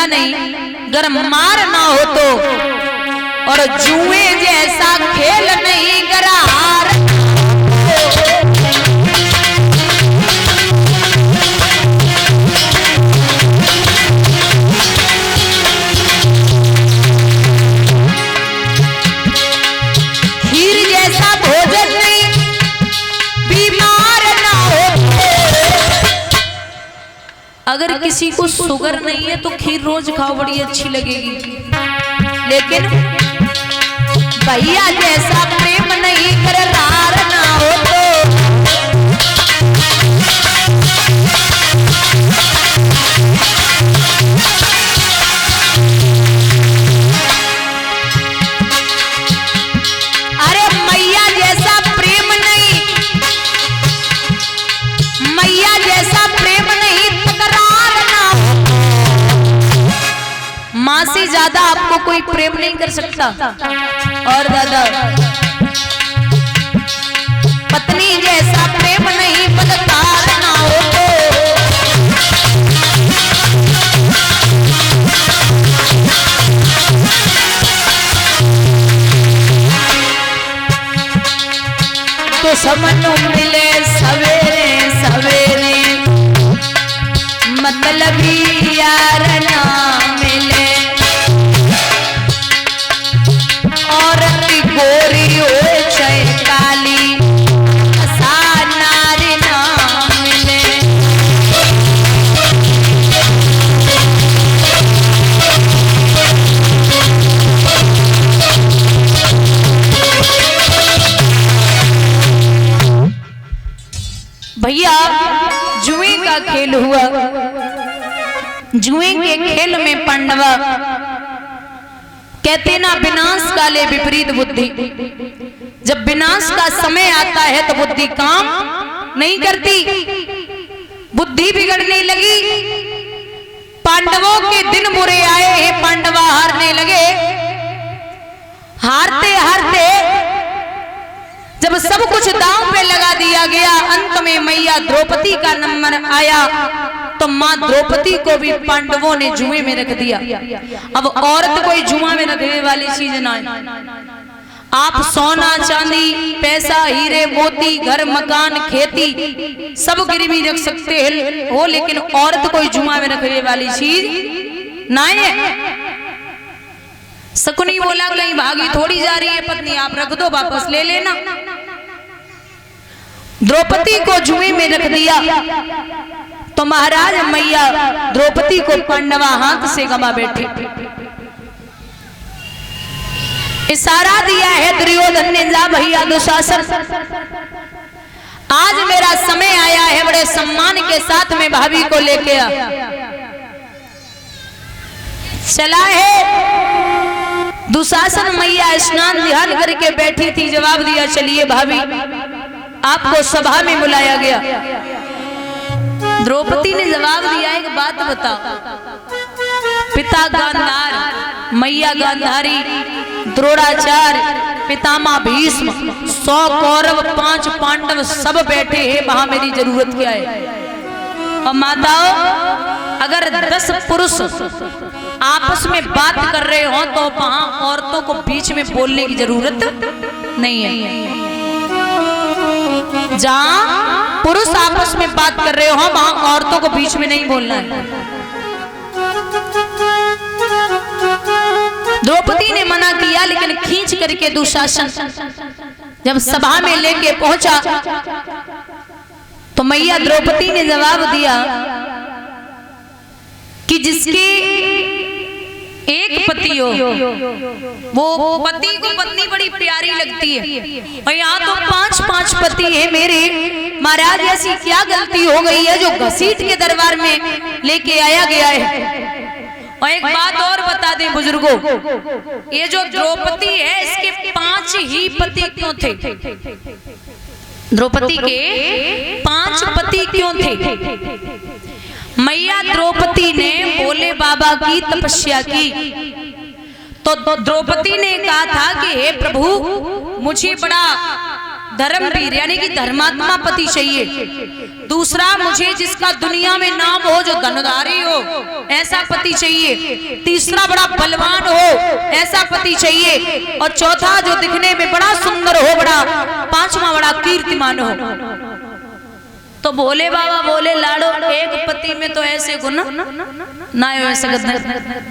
नहीं, गर मार ना हो तो, और जुए जैसा खेल नहीं गर हार। खीर जैसा भोजन नहीं, बीमार ना हो। अगर किसी को शुगर नहीं है तो खीर रोज खाओ, बड़ी अच्छी लगेगी। लेकिन भैया जैसा प्रेम नहीं करार ना हो अरे मैया जैसा प्रेम नहीं, मैया जैसा प्रेम नहीं तकरार ना हो। माँ से ज्यादा आपको कोई प्रेम नहीं कर सकता। और दादा पत्नी जैसा प्रेम नहीं बदकार ना हो तो समनु मिले सवेरे सवेरे, मतलबी यार ना मिले। गोरी हो चाहे काली, नारी ना मिले। भैया जुए का खेल हुआ, जुए के खेल में पांडवा कहते ना विनाश काले विपरीत बुद्धि। जब विनाश का समय आता है तो बुद्धि काम नहीं करती, बुद्धि बिगड़ने लगी। पांडवों के दिन बुरे आए हैं, पांडवा हारने लगे। हारते हारते जब सब कुछ दांव पे लगा दिया गया, अंत में मैया द्रौपदी का नंबर आया तो माँ द्रौपदी को भी पांडवों ने जुए में रख दिया। अब औरत कोई जुआ में रखने वाली चीज ना है। आप सोना चांदी पैसा हीरे मोती घर मकान खेती सब गिरवी रख सकते हो, लेकिन औरत कोई जुआ में रखने वाली चीज ना है। शकुनी बोला कहीं भागी थोड़ी जा रही है पत्नी, आप रख दो वापस ले लेना। द्रौपदी को जुए में रख दिया तो महाराज मैया द्रौपदी को पांडवा हाथ से गवा बैठे। इशारा दिया है दुर्योधन ने, जा भैया दुशासन, आज मेरा समय आया है, बड़े सम्मान के साथ में भाभी को लेके आ। चला है दुशासन मैया स्नान ध्यान करके बैठी थी, जवाब दिया चलिए भाभी आपको सभा में बुलाया गया। द्रौपदी ने जवाब दिया एक बात बताओ, पिता गांधार मैया गांधारी द्रोणाचार्य पितामह भीष्म 100 कौरव 5 पांडव सब बैठे हैं, वहां मेरी जरूरत क्या है? और माताओं अगर 10 पुरुष आपस में बात कर रहे हो तो वहां औरतों को बीच में बोलने की जरूरत नहीं है। जहां पुरुष आपस में बात कर रहे हो वहां औरतों को बीच में नहीं बोलना है। द्रौपदी ने मना किया, लेकिन खींच करके दुशासन जब सभा में लेके पहुंचा तो मैया द्रौपदी ने जवाब दिया कि जिसके एक पति हो वो पति को पत्नी बड़ी प्यारी लगती है, और यहाँ तो 5-5 पति है मेरे। महाराज ऐसी क्या गलती हो गई है जो घसीट के दरबार में लेके आया गया है? और एक बात और बता दें बुजुर्गों, ये जो द्रौपदी है इसके 5 ही पति क्यों थे? द्रौपदी के 5 पति क्यों थे? मैया द्रौपदी ने भोले बाबा की तपस्या की तो द्रौपदी ने कहा था कि हे प्रभु मुझे बड़ा धर्मवीर यानी कि धर्मात्मा पति चाहिए। दूसरा, मुझे जिसका दुनिया में नाम हो, जो धनधारी हो, ऐसा पति चाहिए। तीसरा, बड़ा बलवान हो, ऐसा पति चाहिए। और चौथा, जो दिखने में बड़ा सुंदर हो, बड़ा। पांचवा, बड़ा कीर्तिमान हो। तो भोले बाबा बोले, लाडो एक पति में तो ऐसे गुण ना हो सकते,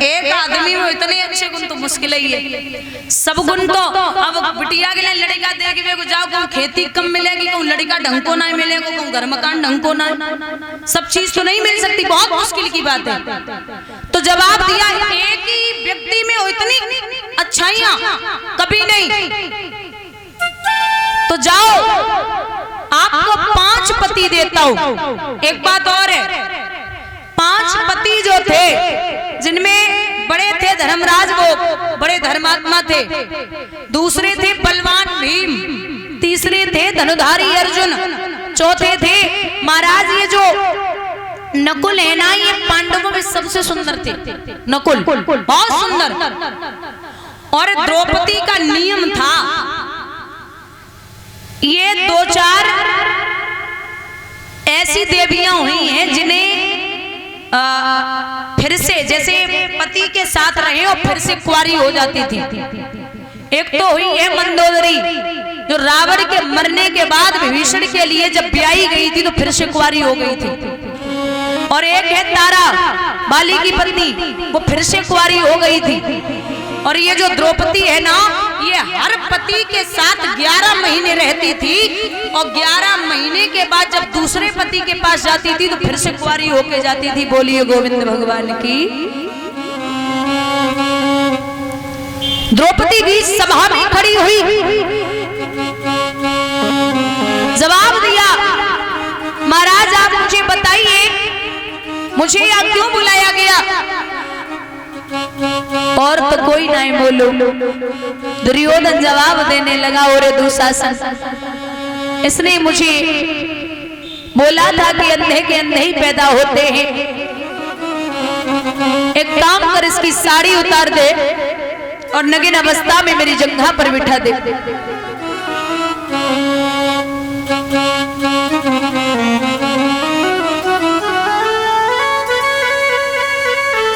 एक आदमी में इतने अच्छे गुण तो मुश्किल ही है। सब गुण तो अब बिटिया के लिए लड़का देख के जाओ, कहूँ खेती कम मिलेगी, कहूँ लड़का ढंग को ना मिलेगा, कहूँ घर मकान ढंग को ना, सब चीज तो नहीं मिल सकती, बहुत मुश्किल की बात है। तो जवाब दिया, एक ही व्यक्ति में हो इतनी अच्छाइयां कभी नहीं। तो जाओ, आपको 5 पति देता हूं। एक बात और है, 5 पति जो थे, जिनमें बड़े थे धर्मराज, वो बड़े धर्मात्मा थे। दूसरे थे बलवान भीम, तीसरे थे धनुधारी अर्जुन, चौथे थे महाराज ये जो नकुल है ना, ये पांडवों में सबसे सुंदर थे। नकुल बहुत सुंदर। और द्रौपदी का नियम था, ये 2-4 ऐसी देवियां हुई हैं जिन्हें फिर से, जैसे पति के साथ रहे और फिर से कुंवारी हो जाती थी। एक तो हुई है मंदोदरी, जो रावण के मरने के बाद विभीषण के लिए जब ब्याही गई थी तो फिर से कुंवारी हो गई थी। और एक है तारा, बाली की पत्नी, वो फिर से कुंवारी हो गई थी। और ये जो द्रौपदी है ना, ये हर पति के साथ 11 महीने रहती थी, और 11 महीने के बाद जब दूसरे पति के पास जाती थी तो फिर से कुंवारी होके जाती थी। बोलिए गोविंद भगवान की। द्रौपदी भी सभा में खड़ी हुई, जवाब दिया, महाराज आप मुझे बताइए, मुझे यहाँ क्यों बुलाया गया? और तो कोई नहीं बोलो। दुर्योधन जवाब देने लगा, और दुशासन, इसने मुझे बोला था कि अंधे के अंधे ही पैदा होते हैं। एक काम कर, इसकी साड़ी उतार दे और नगिन अवस्था में मेरी जंघा पर बिठा दे।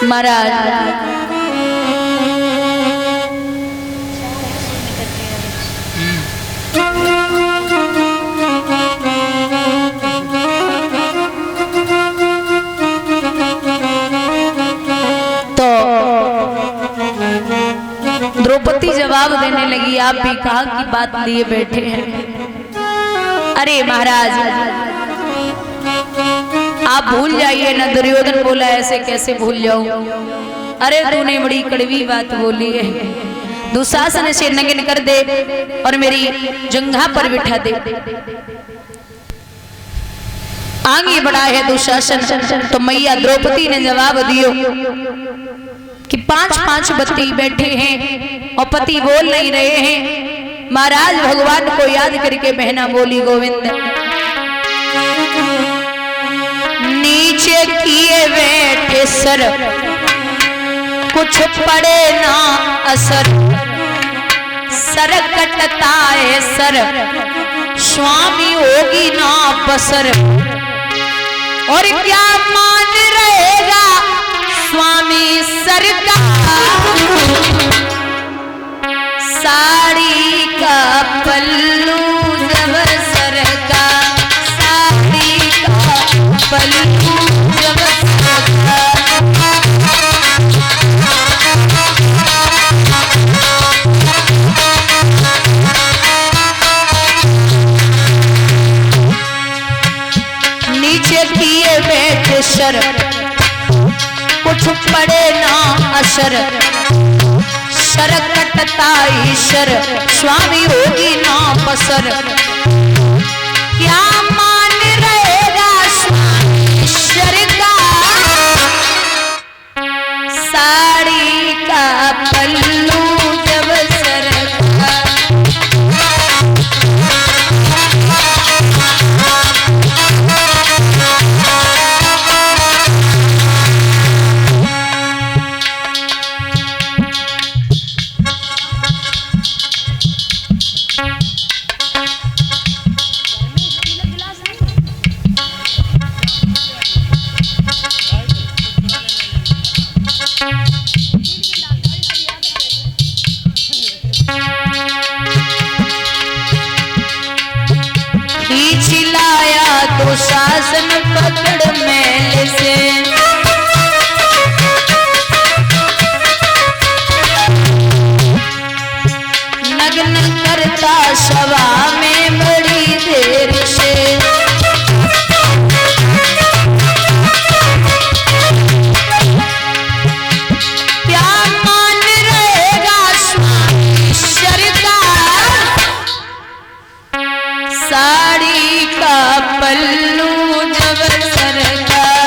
महाराज द्रौपदी जवाब देने लगी, आप भी कहा की बात लिए बैठे हैं। अरे महाराज आप भूल जाइए ना। दुर्योधन बोला, ऐसे कैसे भूल जाऊं? अरे तूने बड़ी कड़वी बात बोली है। दुशासन से नगिन कर दे और मेरी जंघा पर बिठा दे। आगे बढ़ा है दुशासन, तो मैया द्रौपदी ने जवाब दियो कि 5-5 पति बैठे हैं और पति बोल नहीं रहे हैं। महाराज भगवान को याद करके बहना बोली, गोविंद नीचे किए बैठे सर, कुछ पड़े ना असर, सर कटता है सर, स्वामी होगी ना बसर। और क्या मान रहेगा स्वामी सरकार, साड़ी का पल्लू जब सरका, साड़ी का पल्लू जब सरका। नीचे किए बैठे शर, कुछ पड़े ना असर, शर कटता ईश्वर, स्वामी होगी ना बसर। क्या मान रहेगा स्वामी ईश्वर का, साड़ी का पल्लू जब सरका। बल्लू जब सरकार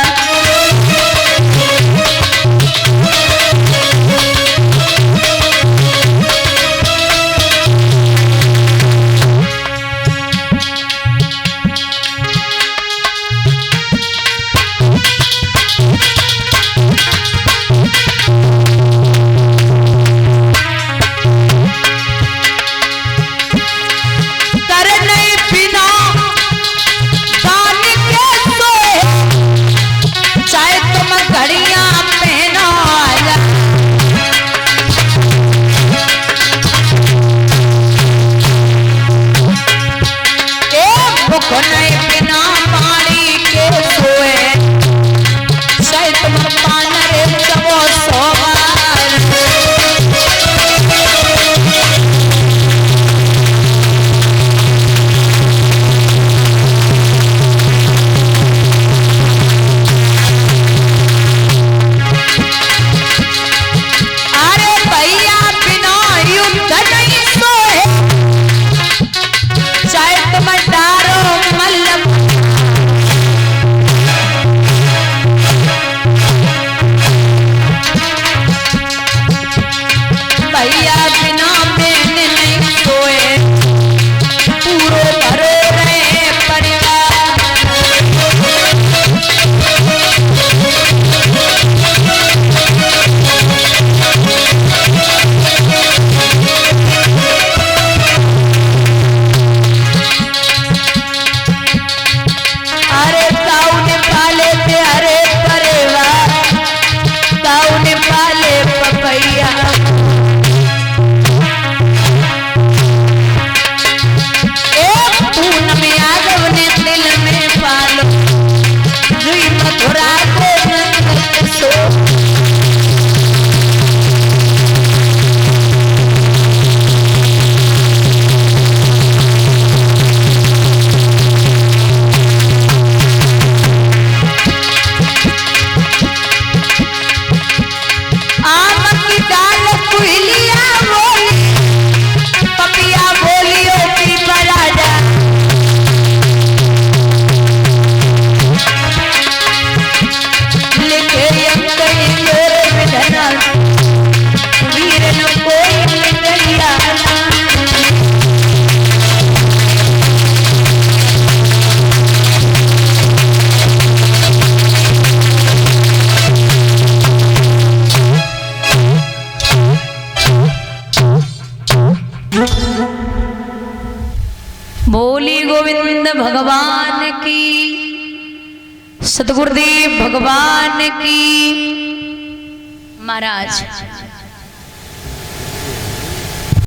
बोली गोविंद भगवान की, सतगुरुदेव भगवान की। महाराज